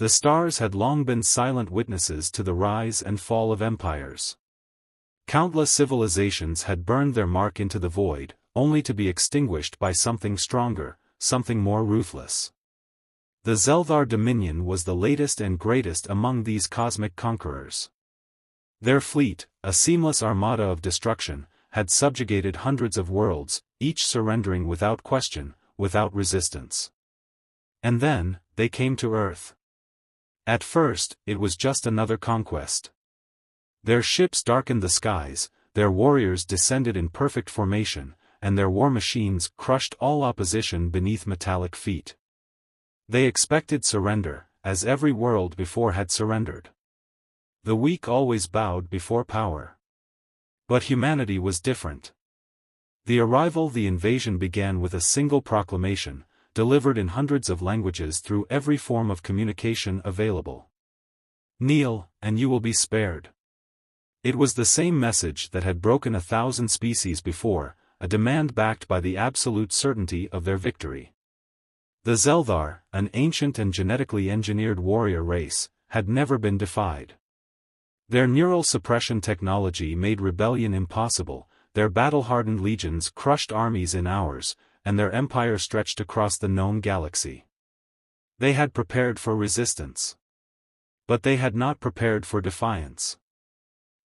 The stars had long been silent witnesses to the rise and fall of empires. Countless civilizations had burned their mark into the void, only to be extinguished by something stronger, something more ruthless. The Zeldar Dominion was the latest and greatest among these cosmic conquerors. Their fleet, a seamless armada of destruction, had subjugated hundreds of worlds, each surrendering without question, without resistance. And then, they came to Earth. At first, it was just another conquest. Their ships darkened the skies, their warriors descended in perfect formation, and their war machines crushed all opposition beneath metallic feet. They expected surrender, as every world before had surrendered. The weak always bowed before power. But humanity was different. The invasion began with a single proclamation, delivered in hundreds of languages through every form of communication available. Kneel, and you will be spared. It was the same message that had broken 1,000 species before, a demand backed by the absolute certainty of their victory. The Zeldar, an ancient and genetically engineered warrior race, had never been defied. Their neural suppression technology made rebellion impossible, their battle-hardened legions crushed armies in hours, and their empire stretched across the known galaxy. They had prepared for resistance. But they had not prepared for defiance.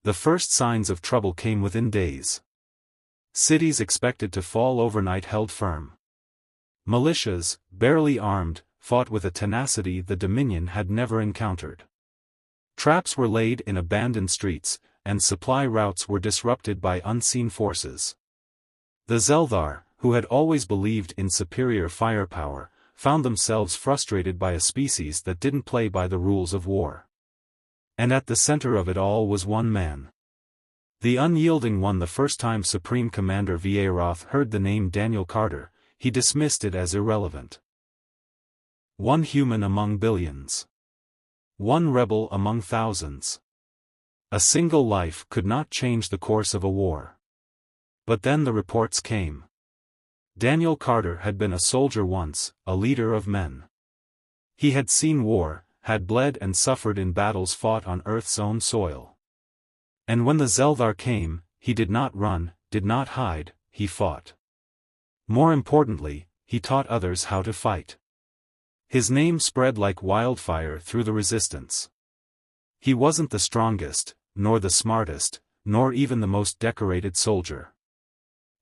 The first signs of trouble came within days. Cities expected to fall overnight held firm. Militias, barely armed, fought with a tenacity the Dominion had never encountered. Traps were laid in abandoned streets, and supply routes were disrupted by unseen forces. The Zeldar, who had always believed in superior firepower, found themselves frustrated by a species that didn't play by the rules of war. And at the center of it all was one man. The unyielding one. The first time Supreme Commander Vieroth heard the name Daniel Carter, he dismissed it as irrelevant. One human among billions. One rebel among thousands. A single life could not change the course of a war. But then the reports came. Daniel Carter had been a soldier once, a leader of men. He had seen war, had bled and suffered in battles fought on Earth's own soil. And when the Zeldar came, he did not run, did not hide, he fought. More importantly, he taught others how to fight. His name spread like wildfire through the resistance. He wasn't the strongest, nor the smartest, nor even the most decorated soldier.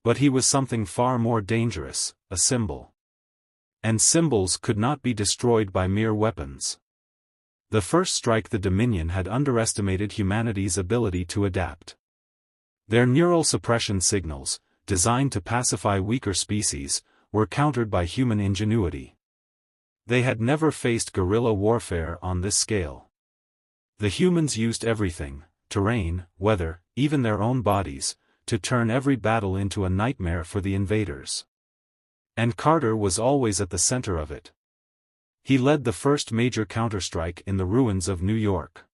But he was something far more dangerous, a symbol. And symbols could not be destroyed by mere weapons. The first strike. The Dominion had underestimated humanity's ability to adapt. Their neural suppression signals, designed to pacify weaker species, were countered by human ingenuity. They had never faced guerrilla warfare on this scale. The humans used everything, terrain, weather, even their own bodies, to turn every battle into a nightmare for the invaders. And Carter was always at the center of it. He led the first major counterstrike in the ruins of New York.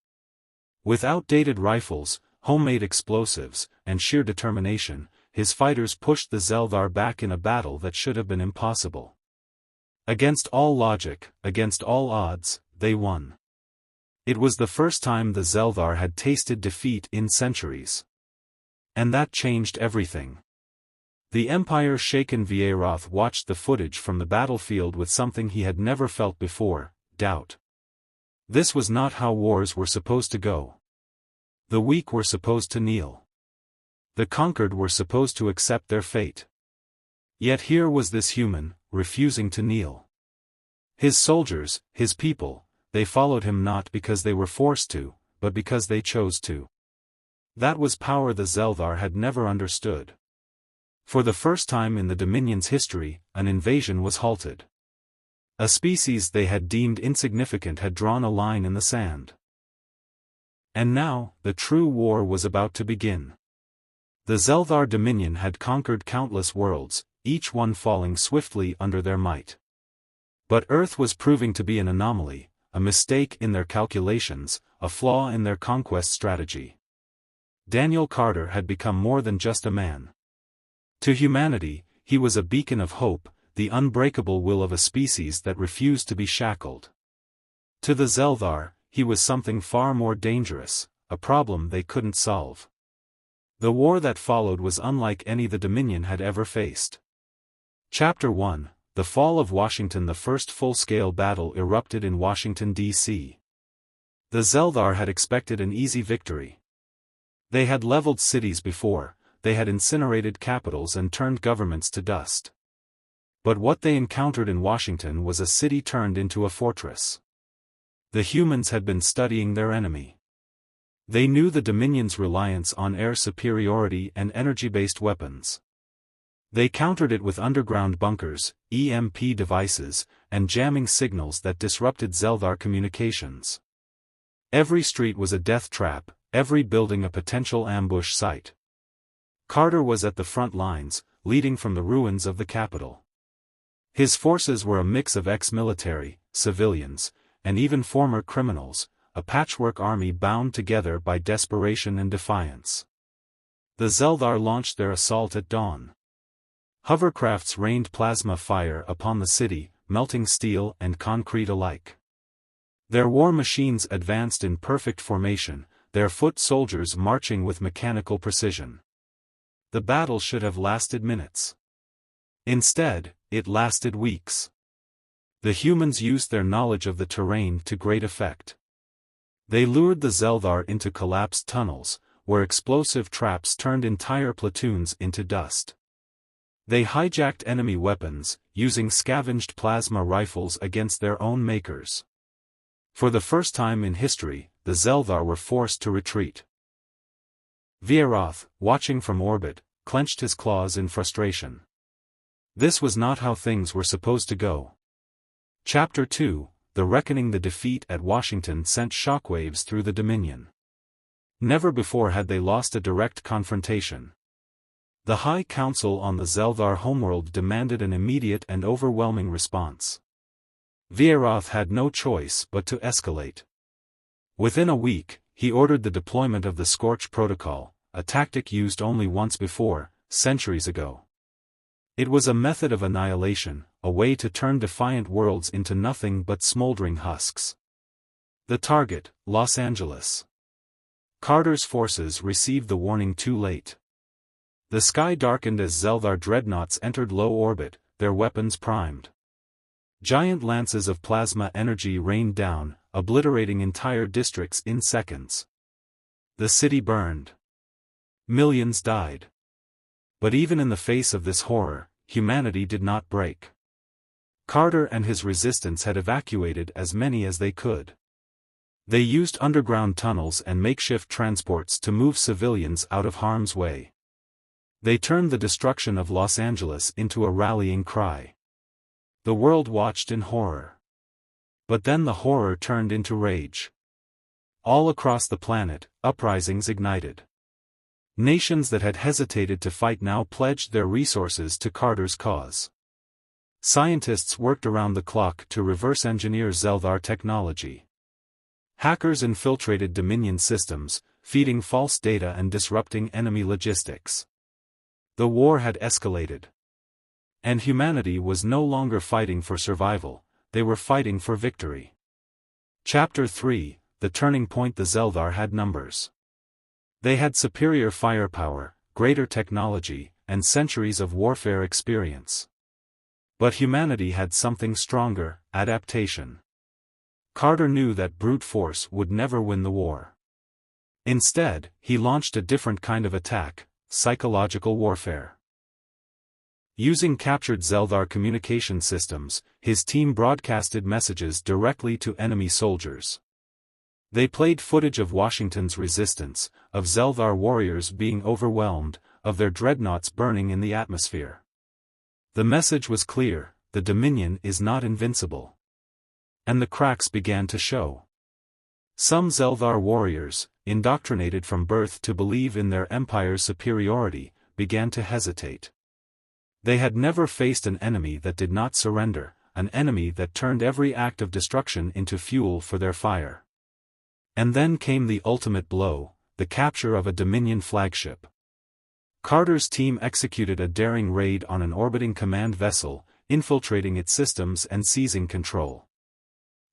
With outdated rifles, homemade explosives, and sheer determination, his fighters pushed the Zeldar back in a battle that should have been impossible. Against all logic, against all odds, they won. It was the first time the Zeldar had tasted defeat in centuries. And that changed everything. The Empire-shaken Vieroth watched the footage from the battlefield with something he had never felt before, doubt. This was not how wars were supposed to go. The weak were supposed to kneel. The conquered were supposed to accept their fate. Yet here was this human, refusing to kneel. His soldiers, his people, they followed him not because they were forced to, but because they chose to. That was power the Zeldar had never understood. For the first time in the Dominion's history, an invasion was halted. A species they had deemed insignificant had drawn a line in the sand. And now, the true war was about to begin. The Zeldar Dominion had conquered countless worlds, each one falling swiftly under their might. But Earth was proving to be an anomaly, a mistake in their calculations, a flaw in their conquest strategy. Daniel Carter had become more than just a man. To humanity, he was a beacon of hope, the unbreakable will of a species that refused to be shackled. To the Zeldar, he was something far more dangerous, a problem they couldn't solve. The war that followed was unlike any the Dominion had ever faced. Chapter 1, The Fall of Washington. The first full-scale battle erupted in Washington, D.C. The Zeldar had expected an easy victory. They had leveled cities before, they had incinerated capitals and turned governments to dust. But what they encountered in Washington was a city turned into a fortress. The humans had been studying their enemy. They knew the Dominion's reliance on air superiority and energy-based weapons. They countered it with underground bunkers, EMP devices, and jamming signals that disrupted Zeldar communications. Every street was a death trap, every building a potential ambush site. Carter was at the front lines, leading from the ruins of the capital. His forces were a mix of ex-military, civilians, and even former criminals, a patchwork army bound together by desperation and defiance. The Zeldar launched their assault at dawn. Hovercrafts rained plasma fire upon the city, melting steel and concrete alike. Their war machines advanced in perfect formation, their foot soldiers marching with mechanical precision. The battle should have lasted minutes. Instead, it lasted weeks. The humans used their knowledge of the terrain to great effect. They lured the Zeldar into collapsed tunnels, where explosive traps turned entire platoons into dust. They hijacked enemy weapons, using scavenged plasma rifles against their own makers. For the first time in history, the Zeldar were forced to retreat. Vieroth, watching from orbit, clenched his claws in frustration. This was not how things were supposed to go. Chapter 2, The Reckoning. The defeat at Washington sent shockwaves through the Dominion. Never before had they lost a direct confrontation. The High Council on the Zeldar homeworld demanded an immediate and overwhelming response. Vieroth had no choice but to escalate. Within a week, he ordered the deployment of the Scorch Protocol, a tactic used only once before, centuries ago. It was a method of annihilation, a way to turn defiant worlds into nothing but smoldering husks. The target, Los Angeles. Carter's forces received the warning too late. The sky darkened as Zeldar dreadnoughts entered low orbit, their weapons primed. Giant lances of plasma energy rained down, obliterating entire districts in seconds. The city burned. Millions died. But even in the face of this horror, humanity did not break. Carter and his resistance had evacuated as many as they could. They used underground tunnels and makeshift transports to move civilians out of harm's way. They turned the destruction of Los Angeles into a rallying cry. The world watched in horror. But then the horror turned into rage. All across the planet, uprisings ignited. Nations that had hesitated to fight now pledged their resources to Carter's cause. Scientists worked around the clock to reverse engineer Zeldar technology. Hackers infiltrated Dominion systems, feeding false data and disrupting enemy logistics. The war had escalated. And humanity was no longer fighting for survival, they were fighting for victory. Chapter 3, The Turning Point. The Zeldar had numbers. They had superior firepower, greater technology, and centuries of warfare experience. But humanity had something stronger, adaptation. Carter knew that brute force would never win the war. Instead, he launched a different kind of attack, psychological warfare. Using captured Zeldar communication systems, his team broadcasted messages directly to enemy soldiers. They played footage of Washington's resistance, of Zeldar warriors being overwhelmed, of their dreadnoughts burning in the atmosphere. The message was clear: the Dominion is not invincible. And the cracks began to show. Some Zeldar warriors, indoctrinated from birth to believe in their empire's superiority, began to hesitate. They had never faced an enemy that did not surrender, an enemy that turned every act of destruction into fuel for their fire. And then came the ultimate blow, the capture of a Dominion flagship. Carter's team executed a daring raid on an orbiting command vessel, infiltrating its systems and seizing control.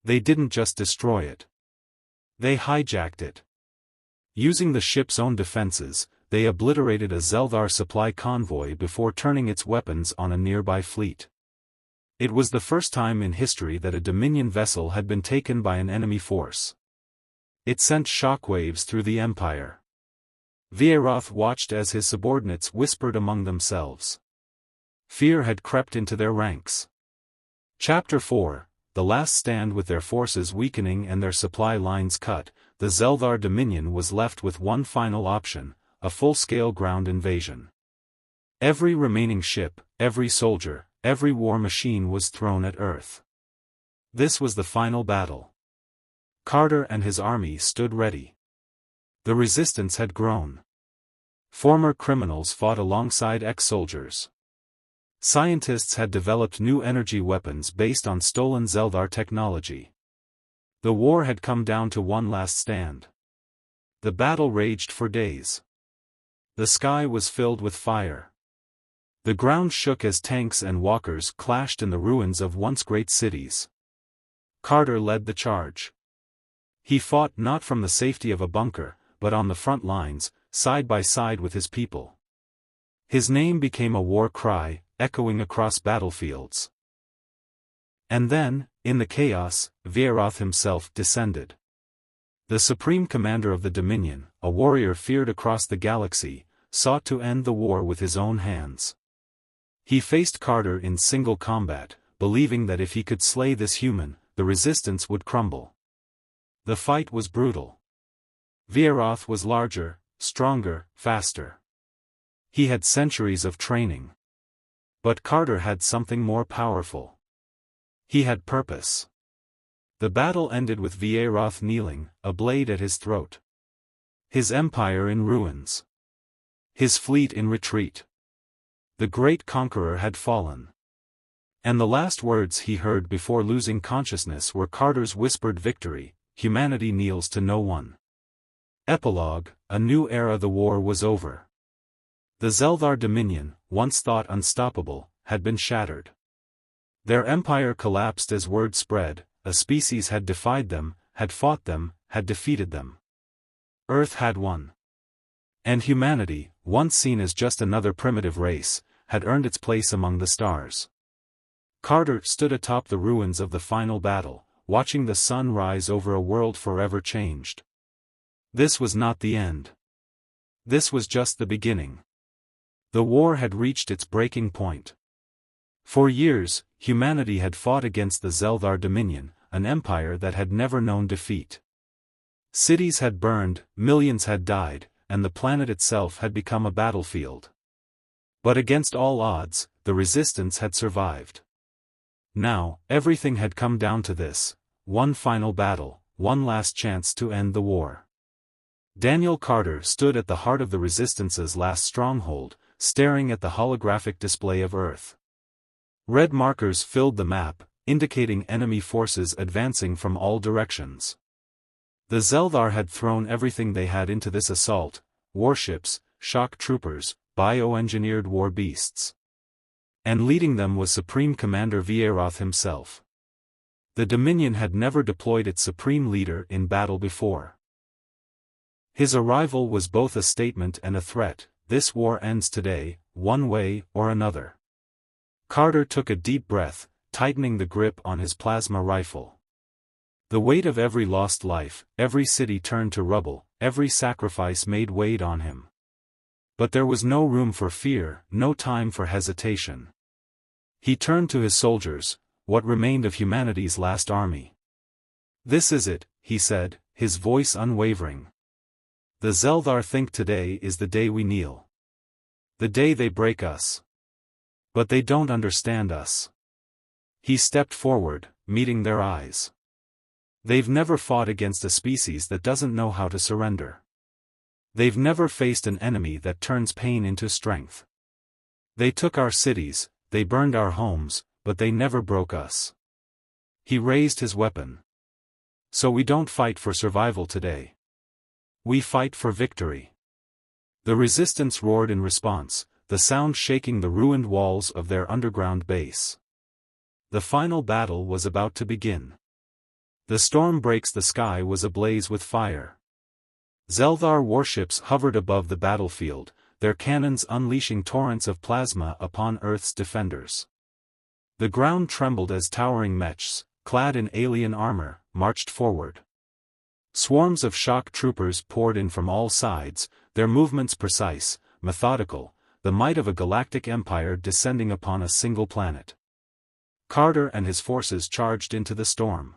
They didn't just destroy it. They hijacked it. Using the ship's own defenses, they obliterated a Zeldar supply convoy before turning its weapons on a nearby fleet. It was the first time in history that a Dominion vessel had been taken by an enemy force. It sent shockwaves through the Empire. Vieroth watched as his subordinates whispered among themselves. Fear had crept into their ranks. Chapter 4, The last stand. With their forces weakening and their supply lines cut, the Zeldar Dominion was left with one final option, a full-scale ground invasion. Every remaining ship, every soldier, every war machine was thrown at Earth. This was the final battle. Carter and his army stood ready. The resistance had grown. Former criminals fought alongside ex-soldiers. Scientists had developed new energy weapons based on stolen Zeldar technology. The war had come down to one last stand. The battle raged for days. The sky was filled with fire. The ground shook as tanks and walkers clashed in the ruins of once great cities. Carter led the charge. He fought not from the safety of a bunker, but on the front lines, side by side with his people. His name became a war cry, echoing across battlefields. And then, in the chaos, Vieroth himself descended. The supreme commander of the Dominion, a warrior feared across the galaxy, sought to end the war with his own hands. He faced Carter in single combat, believing that if he could slay this human, the resistance would crumble. The fight was brutal. Vieroth was larger, stronger, faster. He had centuries of training. But Carter had something more powerful. He had purpose. The battle ended with Vieroth kneeling, a blade at his throat. His empire in ruins. His fleet in retreat. The great conqueror had fallen. And the last words he heard before losing consciousness were Carter's whispered victory: "Humanity kneels to no one." Epilogue: a new era. The war was over. The Zeldar Dominion, once thought unstoppable, had been shattered. Their empire collapsed as word spread: a species had defied them, had fought them, had defeated them. Earth had won. And humanity, once seen as just another primitive race, had earned its place among the stars. Carter stood atop the ruins of the final battle, watching the sun rise over a world forever changed. This was not the end. This was just the beginning. The war had reached its breaking point. For years, humanity had fought against the Zeldar Dominion, an empire that had never known defeat. Cities had burned, millions had died, and the planet itself had become a battlefield. But against all odds, the resistance had survived. Now, everything had come down to this: one final battle, one last chance to end the war. Daniel Carter stood at the heart of the Resistance's last stronghold, staring at the holographic display of Earth. Red markers filled the map, indicating enemy forces advancing from all directions. The Zeldar had thrown everything they had into this assault: warships, shock troopers, bioengineered war beasts. And leading them was Supreme Commander Vieroth himself. The Dominion had never deployed its supreme leader in battle before. His arrival was both a statement and a threat: this war ends today, one way or another. Carter took a deep breath, tightening the grip on his plasma rifle. The weight of every lost life, every city turned to rubble, every sacrifice made weighed on him. But there was no room for fear, no time for hesitation. He turned to his soldiers, what remained of humanity's last army. "This is it," he said, his voice unwavering. "The Zeldar think today is the day we kneel. The day they break us. But they don't understand us." He stepped forward, meeting their eyes. They've never fought against a species that doesn't know how to surrender. They've never faced an enemy that turns pain into strength. They took our cities, they burned our homes, but they never broke us. He raised his weapon. So we don't fight for survival today. We fight for victory. The resistance roared in response, the sound shaking the ruined walls of their underground base. The final battle was about to begin. The storm breaks the sky was ablaze with fire. Zeldar warships hovered above the battlefield, their cannons unleashing torrents of plasma upon Earth's defenders. The ground trembled as towering mechs, clad in alien armor, marched forward. Swarms of shock troopers poured in from all sides, their movements precise, methodical, the might of a galactic empire descending upon a single planet. Carter and his forces charged into the storm.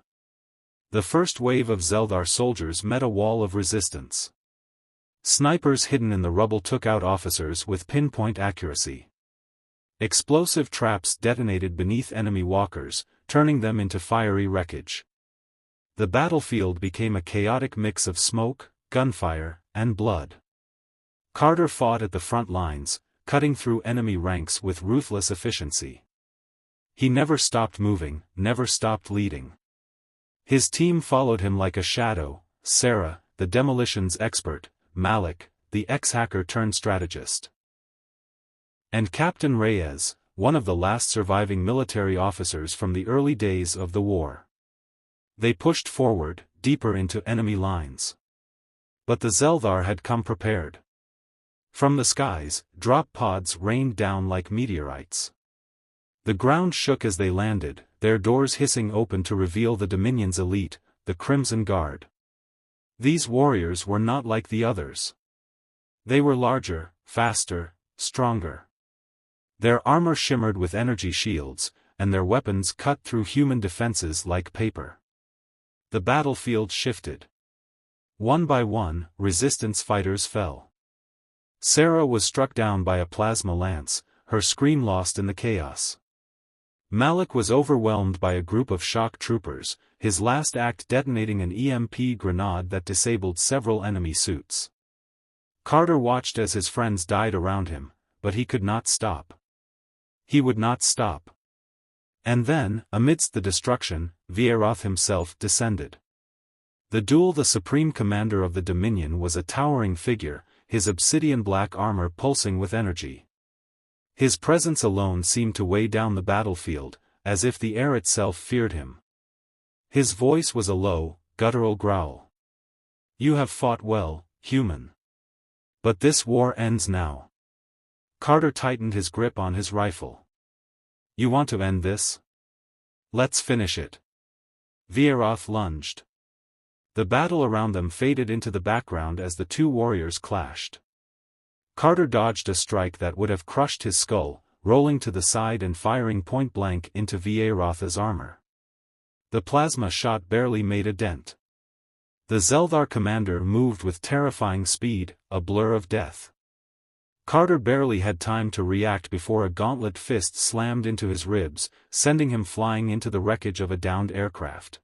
The first wave of Zeldar soldiers met a wall of resistance. Snipers hidden in the rubble took out officers with pinpoint accuracy. Explosive traps detonated beneath enemy walkers, turning them into fiery wreckage. The battlefield became a chaotic mix of smoke, gunfire, and blood. Carter fought at the front lines, cutting through enemy ranks with ruthless efficiency. He never stopped moving, never stopped leading. His team followed him like a shadow: Sarah, the demolitions expert; Malik, the ex-hacker turned strategist; and Captain Reyes, one of the last surviving military officers from the early days of the war. They pushed forward, deeper into enemy lines. But the Zeldar had come prepared. From the skies, drop pods rained down like meteorites. The ground shook as they landed, their doors hissing open to reveal the Dominion's elite, the Crimson Guard. These warriors were not like the others. They were larger, faster, stronger. Their armor shimmered with energy shields, and their weapons cut through human defenses like paper. The battlefield shifted. One by one, resistance fighters fell. Sarah was struck down by a plasma lance, her scream lost in the chaos. Malik was overwhelmed by a group of shock troopers, his last act detonating an EMP grenade that disabled several enemy suits. Carter watched as his friends died around him, but he could not stop. He would not stop. And then, amidst the destruction, Vieroth himself descended. The supreme commander of the Dominion was a towering figure, his obsidian-black armor pulsing with energy. His presence alone seemed to weigh down the battlefield, as if the air itself feared him. His voice was a low, guttural growl. "You have fought well, human. But this war ends now." Carter tightened his grip on his rifle. "You want to end this? Let's finish it." Vieroth lunged. The battle around them faded into the background as the two warriors clashed. Carter dodged a strike that would have crushed his skull, rolling to the side and firing point-blank into Vieroth's armor. The plasma shot barely made a dent. The Zeldar commander moved with terrifying speed, a blur of death. Carter barely had time to react before a gauntlet fist slammed into his ribs, sending him flying into the wreckage of a downed aircraft.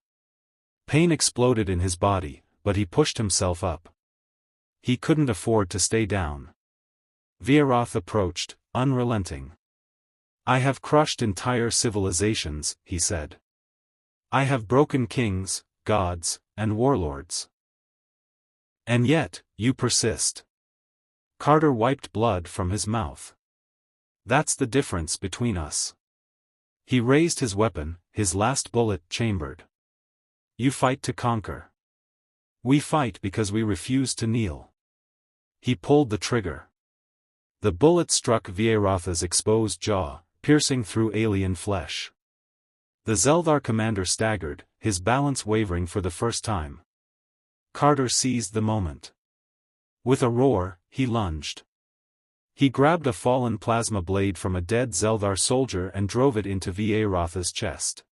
Pain exploded in his body, but he pushed himself up. He couldn't afford to stay down. Vieroth approached, unrelenting. "I have crushed entire civilizations," he said. "I have broken kings, gods, and warlords. And yet, you persist." Carter wiped blood from his mouth. "That's the difference between us." He raised his weapon, his last bullet chambered. "You fight to conquer. We fight because we refuse to kneel." He pulled the trigger. The bullet struck Vieroth's exposed jaw, piercing through alien flesh. The Zeldar commander staggered, his balance wavering for the first time. Carter seized the moment. With a roar, he lunged. He grabbed a fallen plasma blade from a dead Zeldar soldier and drove it into Vieroth's chest.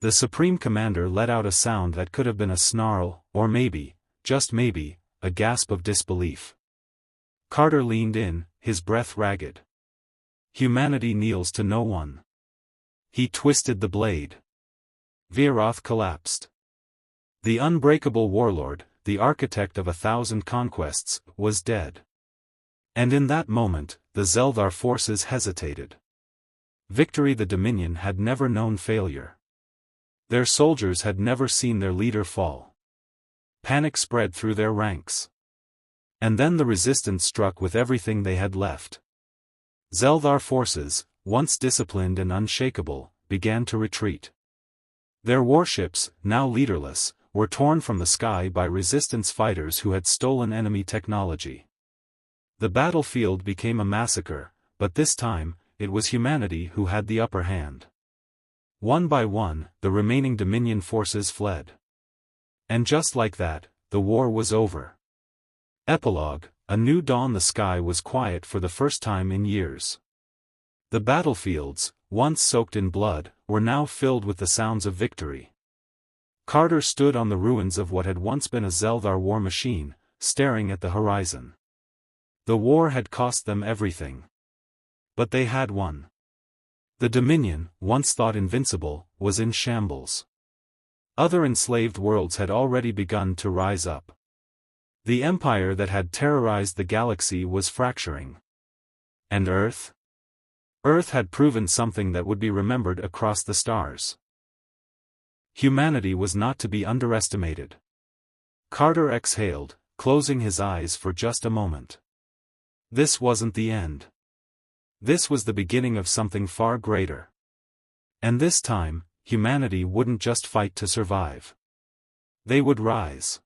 The Supreme Commander let out a sound that could have been a snarl, or maybe, just maybe, a gasp of disbelief. Carter leaned in, his breath ragged. "Humanity kneels to no one." He twisted the blade. Vieroth collapsed. The unbreakable warlord, the architect of 1,000 conquests, was dead. And in that moment, the Zeldar forces hesitated. Victory. The Dominion had never known failure. Their soldiers had never seen their leader fall. Panic spread through their ranks. And then the resistance struck with everything they had left. Zeldar forces, once disciplined and unshakable, began to retreat. Their warships, now leaderless, were torn from the sky by resistance fighters who had stolen enemy technology. The battlefield became a massacre, but this time, it was humanity who had the upper hand. One by one, the remaining Dominion forces fled. And just like that, the war was over. Epilogue, a new dawn. The sky was quiet for the first time in years. The battlefields, once soaked in blood, were now filled with the sounds of victory. Carter stood on the ruins of what had once been a Zeldar war machine, staring at the horizon. The war had cost them everything. But they had won. The Dominion, once thought invincible, was in shambles. Other enslaved worlds had already begun to rise up. The empire that had terrorized the galaxy was fracturing. And Earth? Earth had proven something that would be remembered across the stars. Humanity was not to be underestimated. Carter exhaled, closing his eyes for just a moment. This wasn't the end. This was the beginning of something far greater. And this time, humanity wouldn't just fight to survive. They would rise.